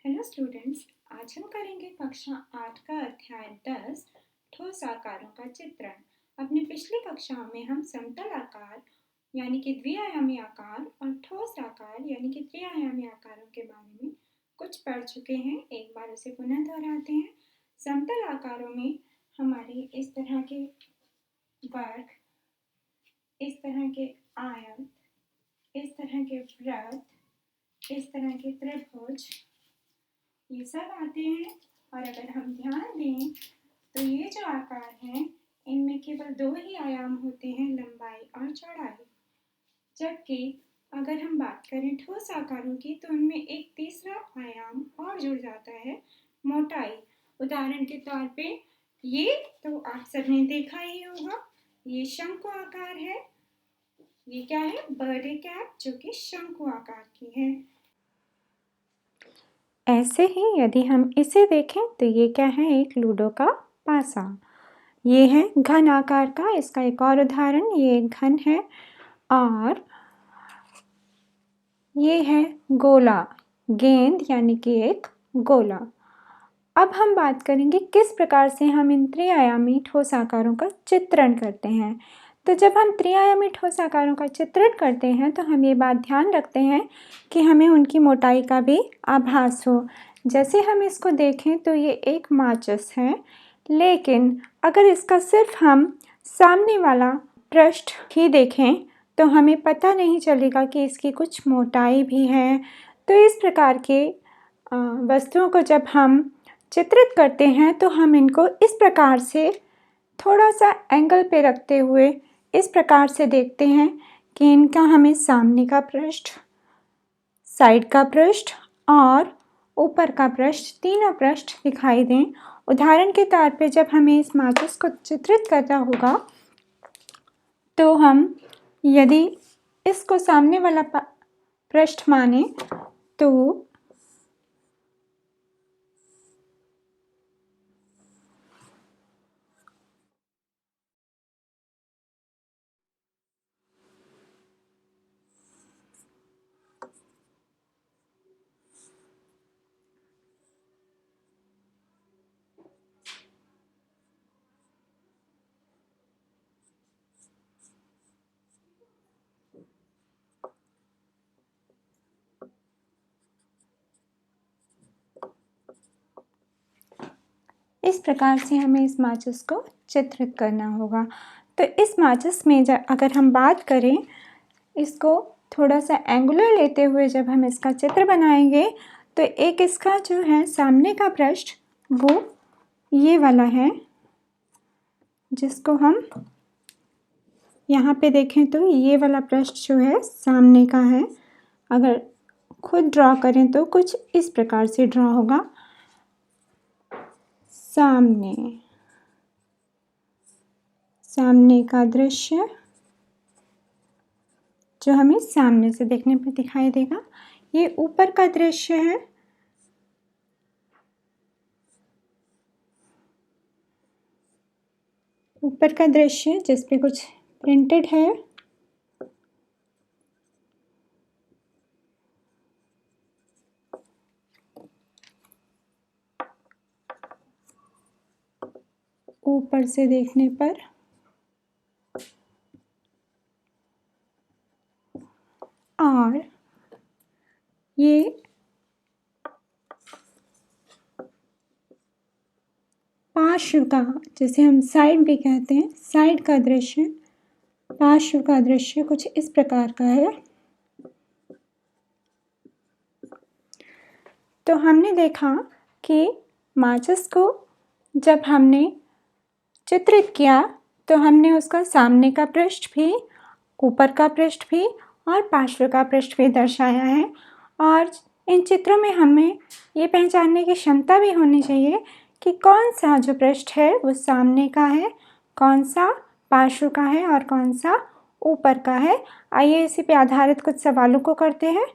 Hello students, आज हम करेंगे कक्षा 8 का अध्याय 10 ठोस आकारों का चित्रण। अपनी पिछली कक्षाओं में हम समतल आकार यानी कि द्विआयामी आकार और ठोस आकार यानी कि त्रिआयामी आकारों के बारे में कुछ पढ़ चुके हैं। एक बार उसे पुनः दोहराते हैं। समतल आकारों में हमारे इस तरह के वर्ग, इस तरह के आयत, इस तरह के वृत्त, इस तरह के त्रिभुज, ये सब आते हैं। और अगर हम ध्यान दें तो ये जो आकार हैं इनमें केवल दो ही आयाम होते हैं, लंबाई और चौड़ाई। जबकि अगर हम बात करें ठोस आकारों की तो उनमें एक तीसरा आयाम और जुड़ जाता है, मोटाई। उदाहरण के तौर पे ये तो आप सबने देखा ही होगा, ये शंकु आकार है। ये क्या है? बर्थडे कैप, जो कि शंकु आकार की है। ऐसे ही यदि हम इसे देखें तो ये क्या है? एक लूडो का पासा। ये है घन आकार का। इसका एक और उदाहरण, ये एक घन है और ये है गोला, गेंद यानी कि एक गोला। अब हम बात करेंगे किस प्रकार से हम इन त्रिआयामी ठोस आकारों का चित्रण करते हैं। तो जब हम त्रिआयामी ठोस आकारों का चित्रण करते हैं तो हम ये बात ध्यान रखते हैं कि हमें उनकी मोटाई का भी आभास हो। जैसे हम इसको देखें तो ये एक माचिस है, लेकिन अगर इसका सिर्फ हम सामने वाला पृष्ठ ही देखें तो हमें पता नहीं चलेगा कि इसकी कुछ मोटाई भी है। तो इस प्रकार के वस्तुओं को जब हम चित्रित करते हैं तो हम इनको इस प्रकार से थोड़ा सा एंगल पे रखते हुए इस प्रकार से देखते हैं कि इनका हमें सामने का पृष्ठ, साइड का पृष्ठ और ऊपर का पृष्ठ, तीनों पृष्ठ दिखाई दें। उदाहरण के तौर पे जब हमें इस माचिस को चित्रित करना होगा तो हम यदि इसको सामने वाला पृष्ठ माने तो इस प्रकार से हमें इस माचिस को चित्रित करना होगा। तो इस माचिस में अगर हम बात करें, इसको थोड़ा सा एंगुलर लेते हुए जब हम इसका चित्र बनाएंगे तो एक इसका जो है सामने का पृष्ठ वो ये वाला है, जिसको हम यहाँ पे देखें तो ये वाला पृष्ठ जो है सामने का है। अगर खुद ड्रॉ करें तो कुछ इस प्रकार से ड्रॉ होगा। सामने का दृश्य जो हमें सामने से देखने पर दिखाई देगा। ये ऊपर का दृश्य है। ऊपर का दृश्य जिस पे कुछ प्रिंटेड है। ऊपर से देखने पर और ये पार्श्व का, जिसे हम साइड भी कहते हैं, साइड का दृश्य, पार्श्व का दृश्य कुछ इस प्रकार का है। तो हमने देखा कि माचिस को जब हमने चित्रित किया तो हमने उसका सामने का पृष्ठ भी, ऊपर का पृष्ठ भी और पार्श्व का पृष्ठ भी दर्शाया है। और इन चित्रों में हमें ये पहचानने की क्षमता भी होनी चाहिए कि कौन सा जो पृष्ठ है वो सामने का है, कौन सा पार्श्व का है और कौन सा ऊपर का है। आइए इसी पे आधारित कुछ सवालों को करते हैं।